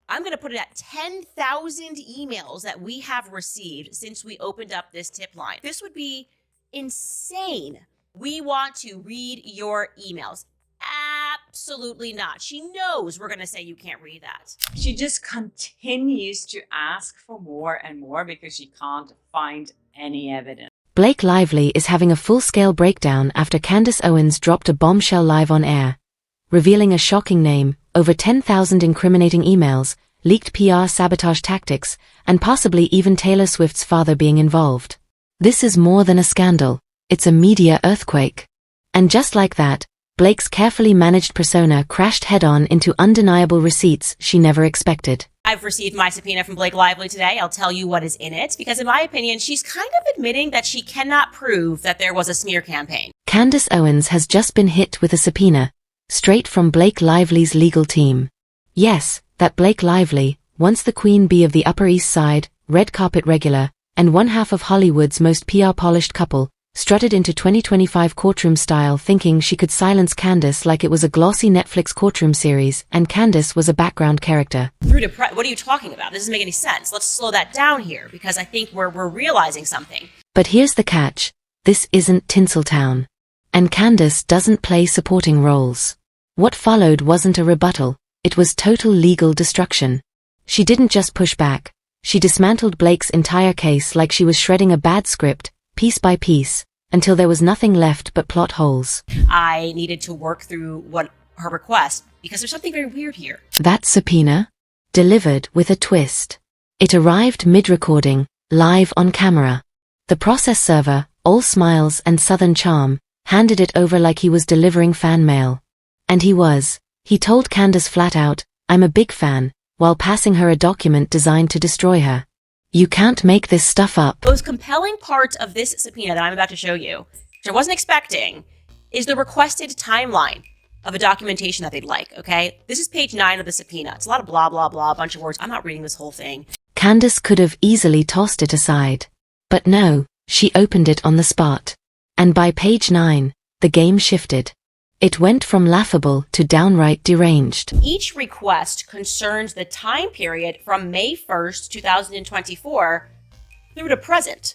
I'm going to put it at 10,000 emails that we have received since we opened up this tip line. This would be insane. We want to read your emails. Absolutely not. She knows we're going to say you can't read that. She just continues to ask for more and more because she can't find any evidence. Blake Lively is having a full-scale breakdown after Candace Owens dropped a bombshell live on air, revealing a shocking name, over 10,000 incriminating emails, leaked PR sabotage tactics, and possibly even Taylor Swift's father being involved. This is more than a scandal. It's a media earthquake. And just like that, Blake's carefully managed persona crashed head-on into undeniable receipts she never expected. I've received my subpoena from Blake Lively today. I'll tell you what is in it, because in my opinion, she's kind of admitting that she cannot prove that there was a smear campaign. Candace Owens has just been hit with a subpoena, straight from Blake Lively's legal team. Yes, that Blake Lively, once the queen bee of the Upper East Side, red carpet regular, and one half of Hollywood's most PR-polished couple, strutted into 2025 courtroom style thinking she could silence Candace like it was a glossy Netflix courtroom series and Candace was a background character. What are you talking about? This doesn't make any sense. Let's slow that down here, because I think we're realizing something. But here's the catch. This isn't Tinseltown. And Candace doesn't play supporting roles. What followed wasn't a rebuttal. It was total legal destruction. She didn't just push back. She dismantled Blake's entire case like she was shredding a bad script, piece by piece, until there was nothing left but plot holes. I needed to work through her request, because there's something very weird here. That subpoena? Delivered with a twist. It arrived mid-recording, live on camera. The process server, all smiles and southern charm, handed it over like he was delivering fan mail. And he was. He told Candace flat out, "I'm a big fan," while passing her a document designed to destroy her. You can't make this stuff up. The most compelling part of this subpoena that I'm about to show you, which I wasn't expecting, is the requested timeline of a documentation that they'd like, okay? This is page 9 of the subpoena. It's a lot of blah, blah, blah, a bunch of words. I'm not reading this whole thing. Candace could have easily tossed it aside. But no, she opened it on the spot. And by page 9, the game shifted. It went from laughable to downright deranged. Each request concerns the time period from May 1st, 2024 through to present.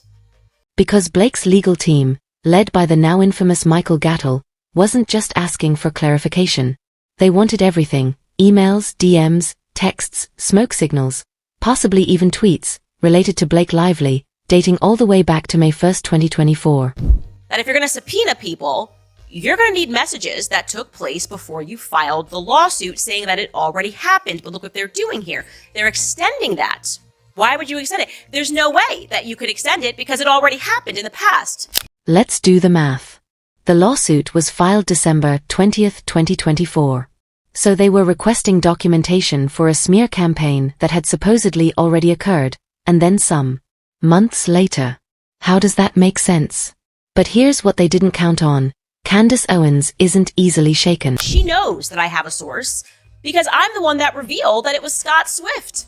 Because Blake's legal team, led by the now infamous Michael Gattel, wasn't just asking for clarification. They wanted everything: emails, DMs, texts, smoke signals, possibly even tweets, related to Blake Lively, dating all the way back to May 1st, 2024. That if you're going to subpoena people, you're going to need messages that took place before you filed the lawsuit saying that it already happened. But look what they're doing here. They're extending that. Why would you extend it? There's no way that you could extend it because it already happened in the past. Let's do the math. The lawsuit was filed December 20th, 2024. So they were requesting documentation for a smear campaign that had supposedly already occurred, and then some. Months later. How does that make sense? But here's what they didn't count on. Candace Owens isn't easily shaken. She knows that I have a source because I'm the one that revealed that it was Scott Swift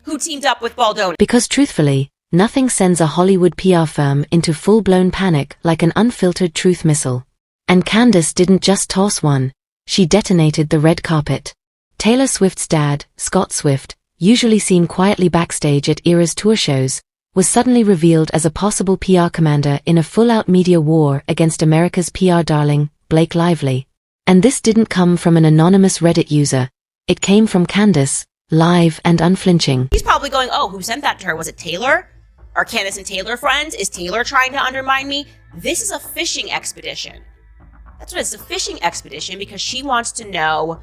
who teamed up with Baldoni. Because truthfully, nothing sends a Hollywood PR firm into full-blown panic like an unfiltered truth missile. And Candace didn't just toss one. She detonated the red carpet. Taylor Swift's dad, Scott Swift, usually seen quietly backstage at Era's tour shows, was suddenly revealed as a possible PR commander in a full-out media war against America's PR darling, Blake Lively. And this didn't come from an anonymous Reddit user. It came from Candace, live and unflinching. He's probably going, oh, who sent that to her? Was it Taylor? Are Candace and Taylor friends? Is Taylor trying to undermine me? This is a fishing expedition. That's what it's a fishing expedition because she wants to know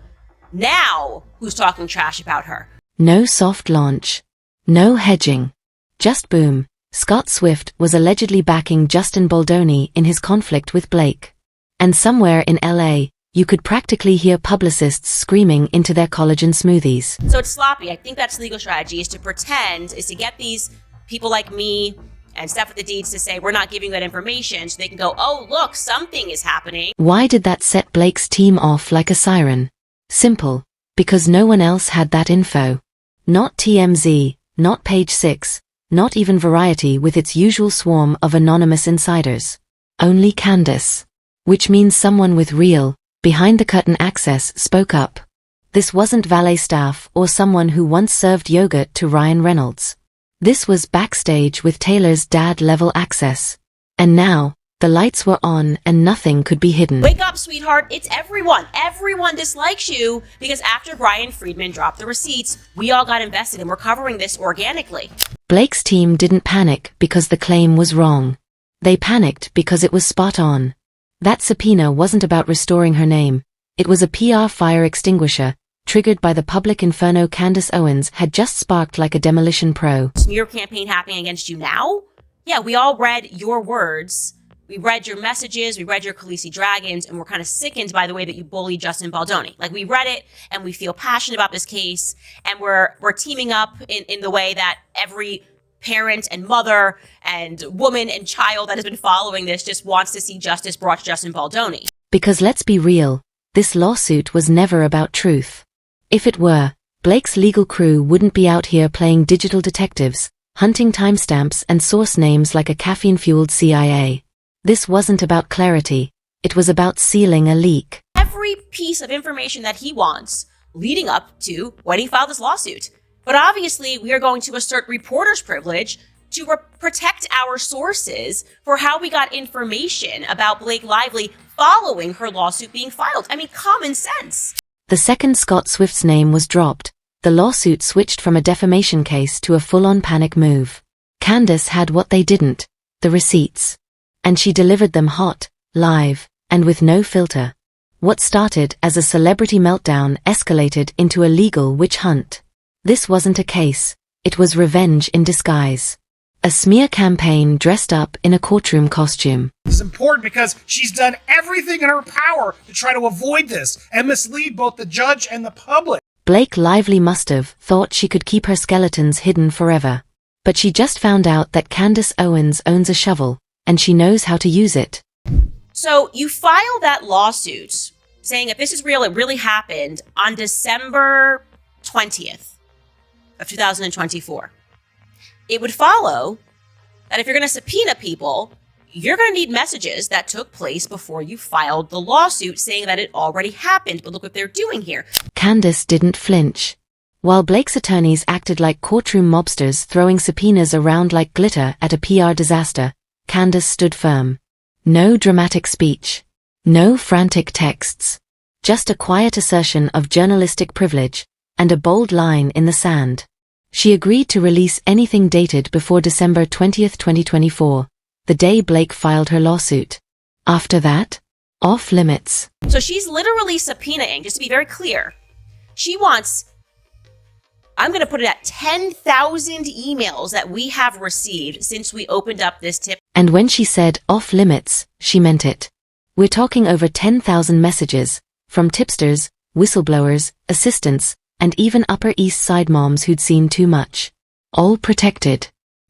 now who's talking trash about her. No soft launch. No hedging. Just boom. Scott Swift was allegedly backing Justin Baldoni in his conflict with Blake. And somewhere in LA, you could practically hear publicists screaming into their collagen smoothies. So it's sloppy. I think that's legal strategy, is to get these people like me and Steph with the Deeds to say we're not giving that information so they can go, oh, look, something is happening. Why did that set Blake's team off like a siren? Simple. Because no one else had that info. Not TMZ, not Page 6. Not even Variety with its usual swarm of anonymous insiders. Only Candace. Which means someone with real, behind-the-curtain access spoke up. This wasn't valet staff or someone who once served yogurt to Ryan Reynolds. This was backstage with Taylor's dad-level access. And now, the lights were on and nothing could be hidden. Wake up, sweetheart. It's everyone. Everyone dislikes you because after Brian Friedman dropped the receipts, we all got invested and we're covering this organically. Blake's team didn't panic because the claim was wrong. They panicked because it was spot on. That subpoena wasn't about restoring her name. It was a PR fire extinguisher, triggered by the public inferno Candace Owens had just sparked like a demolition pro. Smear campaign happening against you now? Yeah, we all read your words. We read your messages, we read your Khaleesi Dragons, and we're kind of sickened by the way that you bullied Justin Baldoni. Like, we read it, and we feel passionate about this case, and we're teaming up in the way that every parent and mother and woman and child that has been following this just wants to see justice brought to Justin Baldoni. Because let's be real, this lawsuit was never about truth. If it were, Blake's legal crew wouldn't be out here playing digital detectives, hunting timestamps and source names like a caffeine-fueled CIA. This wasn't about clarity. It was about sealing a leak. Every piece of information that he wants leading up to when he filed this lawsuit. But obviously, we are going to assert reporter's privilege to protect our sources for how we got information about Blake Lively following her lawsuit being filed. I mean, common sense. The second Scott Swift's name was dropped, the lawsuit switched from a defamation case to a full-on panic move. Candace had what they didn't, the receipts. And she delivered them hot, live, and with no filter. What started as a celebrity meltdown escalated into a legal witch hunt. This wasn't a case, it was revenge in disguise. A smear campaign dressed up in a courtroom costume. It's important because she's done everything in her power to try to avoid this and mislead both the judge and the public. Blake Lively must have thought she could keep her skeletons hidden forever. But she just found out that Candace Owens owns a shovel, and she knows how to use it. So you file that lawsuit saying if this is real, it really happened on December 20th of 2024. It would follow that if you're going to subpoena people, you're going to need messages that took place before you filed the lawsuit saying that it already happened. But look what they're doing here. Candace didn't flinch. While Blake's attorneys acted like courtroom mobsters throwing subpoenas around like glitter at a PR disaster, Candace stood firm. No dramatic speech. No frantic texts. Just a quiet assertion of journalistic privilege, and a bold line in the sand. She agreed to release anything dated before December 20th, 2024, the day Blake filed her lawsuit. After that, off limits. So she's literally subpoenaing, just to be very clear. She wants, I'm going to put it at 10,000 emails that we have received since we opened up this tip. And when she said off limits, she meant it. We're talking over 10,000 messages, from tipsters, whistleblowers, assistants, and even Upper East Side moms who'd seen too much. All protected.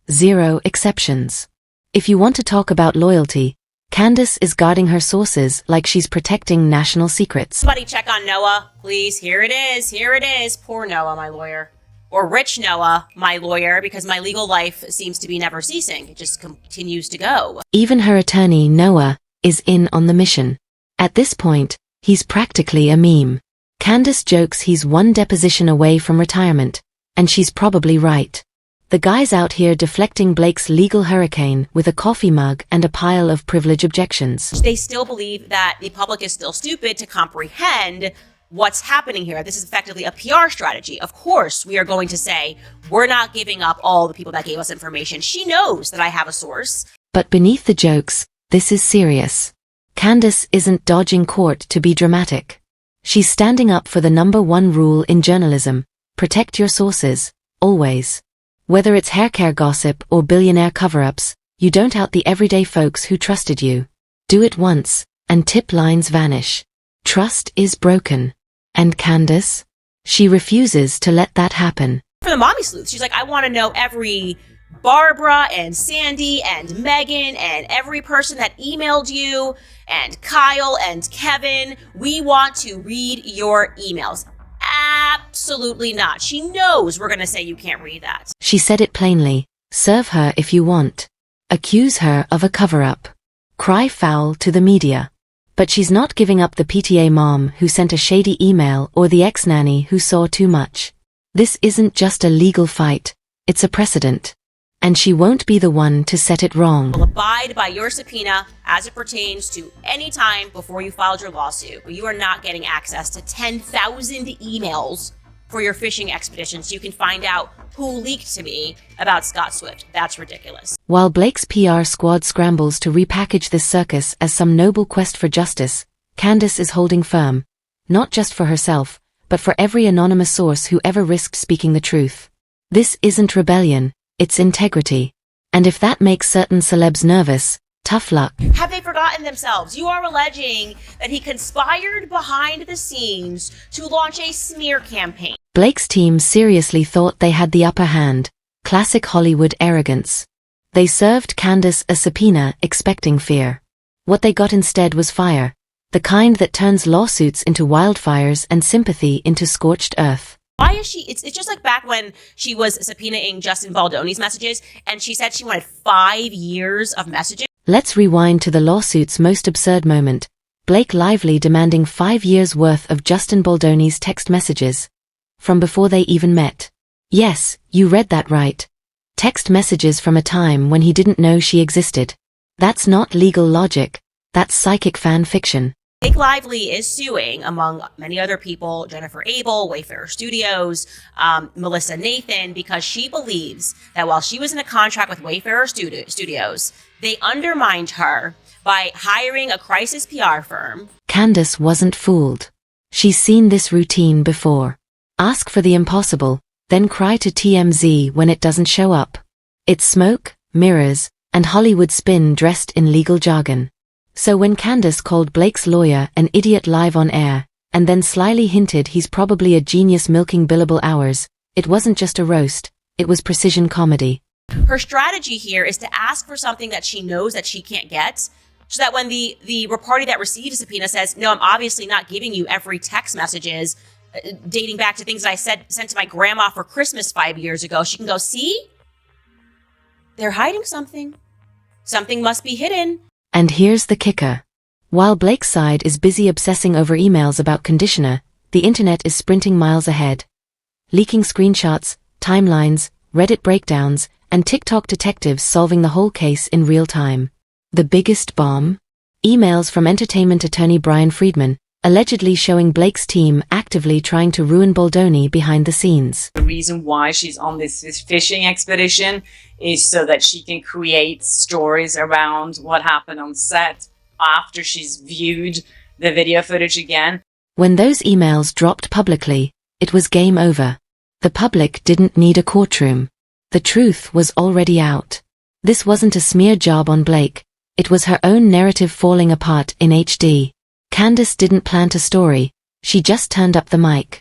Zero exceptions. If you want to talk about loyalty, Candace is guarding her sources like she's protecting national secrets. Somebody check on Noah, please. Here it is. Here it is. Poor Noah, my lawyer. Or rich Noah, my lawyer, because my legal life seems to be never ceasing. It just continues to go. Even her attorney, Noah, is in on the mission. At this point, he's practically a meme. Candace jokes he's one deposition away from retirement, and she's probably right. The guy's out here deflecting Blake's legal hurricane with a coffee mug and a pile of privilege objections. They still believe that the public is still stupid to comprehend what's happening here. This is effectively a PR strategy. Of course, we are going to say, we're not giving up all the people that gave us information. She knows that I have a source. But beneath the jokes, this is serious. Candace isn't dodging court to be dramatic. She's standing up for the #1 rule in journalism: protect your sources, always. Whether it's haircare gossip or billionaire cover-ups, you don't out the everyday folks who trusted you. Do it once, and tip lines vanish. Trust is broken. And Candace? She refuses to let that happen. For the mommy sleuth, she's like, I want to know every Barbara and Sandy and Megan and every person that emailed you and Kyle and Kevin. We want to read your emails. Absolutely not. She knows we're going to say you can't read that. She said it plainly. Serve her if you want. Accuse her of a cover-up. Cry foul to the media. But she's not giving up the PTA mom who sent a shady email or the ex-nanny who saw too much. This isn't just a legal fight, it's a precedent. And she won't be the one to set it wrong. Will abide by your subpoena as it pertains to any time before you filed your lawsuit, but you are not getting access to 10,000 emails for your fishing expedition so you can find out who leaked to me about Scott Swift. That's ridiculous. While Blake's PR squad scrambles to repackage this circus as some noble quest for justice, Candace is holding firm, not just for herself, but for every anonymous source who ever risked speaking the truth. This isn't rebellion, it's integrity. And if that makes certain celebs nervous, tough luck. Have they forgotten themselves? You are alleging that he conspired behind the scenes to launch a smear campaign. Blake's team seriously thought they had the upper hand. Classic Hollywood arrogance. They served Candace a subpoena expecting fear. What they got instead was fire. The kind that turns lawsuits into wildfires and sympathy into scorched earth. Why is she? It's just like back when she was subpoenaing Justin Baldoni's messages, and she said she wanted 5 years of messages. Let's rewind to the lawsuit's most absurd moment. Blake Lively demanding 5 years' worth of Justin Baldoni's text messages. From before they even met. Yes, you read that right. Text messages from a time when he didn't know she existed. That's not legal logic. That's psychic fan fiction. Blake Lively is suing, among many other people, Jennifer Abel, Wayfarer Studios, Melissa Nathan, because she believes that while she was in a contract with Wayfarer Studios, they undermined her by hiring a crisis PR firm. Candace wasn't fooled. She's seen this routine before. Ask for the impossible, then cry to TMZ when it doesn't show up. It's smoke, mirrors, and Hollywood spin dressed in legal jargon. So when Candace called Blake's lawyer an idiot live on air, and then slyly hinted he's probably a genius milking billable hours, it wasn't just a roast, it was precision comedy. Her strategy here is to ask for something that she knows that she can't get, so that when the party that receives a subpoena says, no, I'm obviously not giving you every text messages dating back to things I sent to my grandma for Christmas 5 years ago, she can go, see? They're hiding something. Something must be hidden. And here's the kicker. While Blake's side is busy obsessing over emails about conditioner, the internet is sprinting miles ahead. Leaking screenshots, timelines, Reddit breakdowns, and TikTok detectives solving the whole case in real time. The biggest bomb? Emails from entertainment attorney Brian Friedman, allegedly showing Blake's team actively trying to ruin Baldoni behind the scenes. The reason why she's on this fishing expedition is so that she can create stories around what happened on set after she's viewed the video footage again. When those emails dropped publicly, it was game over. The public didn't need a courtroom. The truth was already out. This wasn't a smear job on Blake. It was her own narrative falling apart in HD. Candace didn't plant a story. She just turned up the mic.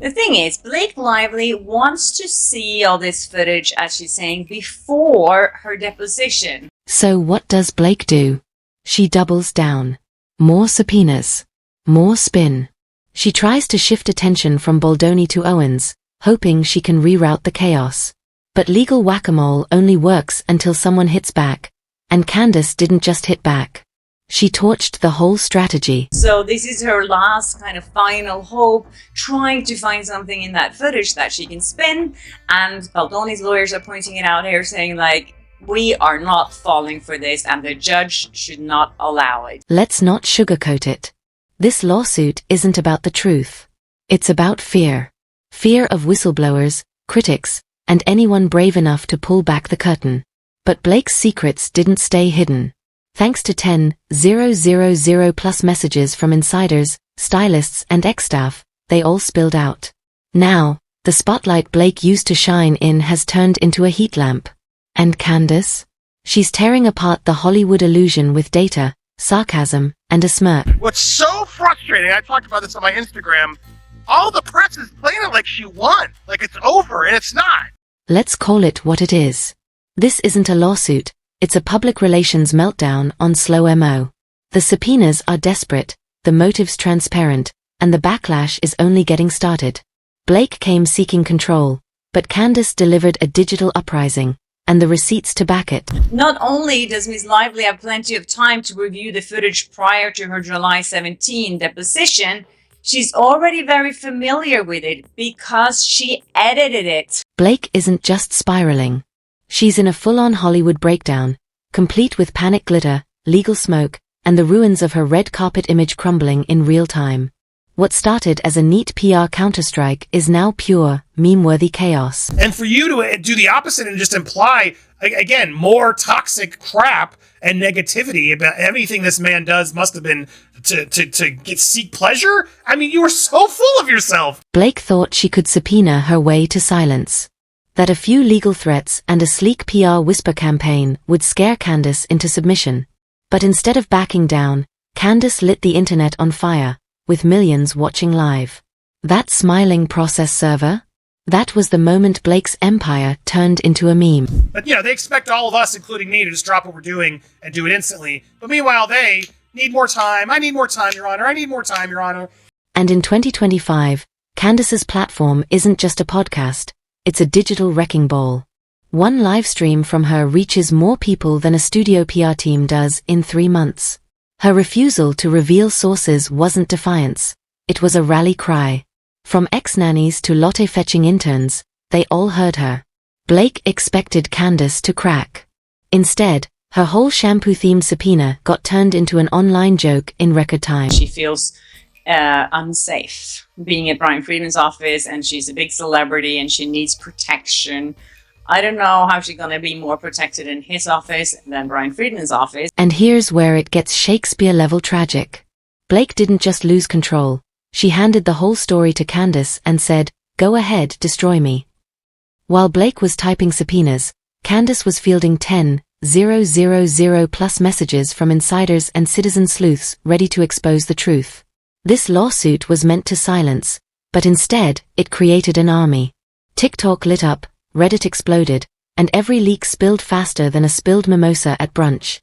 The thing is, Blake Lively wants to see all this footage, as she's saying, before her deposition. So what does Blake do? She doubles down. More subpoenas. More spin. She tries to shift attention from Baldoni to Owens, hoping she can reroute the chaos. But legal whack-a-mole only works until someone hits back. And Candace didn't just hit back. She torched the whole strategy. So this is her last kind of final hope, trying to find something in that footage that she can spin. And Baldoni's lawyers are pointing it out here, saying like, we are not falling for this and the judge should not allow it. Let's not sugarcoat it. This lawsuit isn't about the truth. It's about fear. Fear of whistleblowers, critics, and anyone brave enough to pull back the curtain. But Blake's secrets didn't stay hidden. Thanks to 10,000 plus messages from insiders, stylists, and ex-staff, they all spilled out. Now, the spotlight Blake used to shine in has turned into a heat lamp. And Candace? She's tearing apart the Hollywood illusion with data, sarcasm, and a smirk. What's so frustrating, I talked about this on my Instagram, all the press is playing it like she won, like it's over, and it's not. Let's call it what it is. This isn't a lawsuit. It's a public relations meltdown on slow mo. The subpoenas are desperate, the motives transparent, and the backlash is only getting started. Blake came seeking control, but Candace delivered a digital uprising, and the receipts to back it. Not only does Ms. Lively have plenty of time to review the footage prior to her July 17 deposition, she's already very familiar with it because she edited it. Blake isn't just spiraling. She's in a full-on Hollywood breakdown, complete with panic glitter, legal smoke, and the ruins of her red carpet image crumbling in real time. What started as a neat PR counterstrike is now pure, meme-worthy chaos. And for you to do the opposite and just imply, again, more toxic crap and negativity about everything this man does must have been to seek pleasure? I mean, you were so full of yourself. Blake thought she could subpoena her way to silence. That a few legal threats and a sleek PR whisper campaign would scare Candace into submission. But instead of backing down, Candace lit the internet on fire, with millions watching live. That smiling process server? That was the moment Blake's empire turned into a meme. But, they expect all of us, including me, to just drop what we're doing and do it instantly. But meanwhile, they need more time. I need more time, Your Honor. I need more time, Your Honor. And in 2025, Candace's platform isn't just a podcast, it's a digital wrecking ball. One live stream from her reaches more people than a studio PR team does in 3 months. Her refusal to reveal sources wasn't defiance, it was a rally cry. From ex-nannies to latte-fetching interns, they all heard her. Blake expected Candace to crack. Instead, her whole shampoo-themed subpoena got turned into an online joke in record time. She feels unsafe being at Brian Friedman's office, and she's a big celebrity and she needs protection. I don't know how she's going to be more protected in his office than Brian Friedman's office. And here's where it gets Shakespeare-level tragic. Blake didn't just lose control. She handed the whole story to Candace and said, "Go ahead, destroy me." While Blake was typing subpoenas, Candace was fielding 10,000+ messages from insiders and citizen sleuths ready to expose the truth. This lawsuit was meant to silence, but instead, it created an army. TikTok lit up, Reddit exploded, and every leak spilled faster than a spilled mimosa at brunch.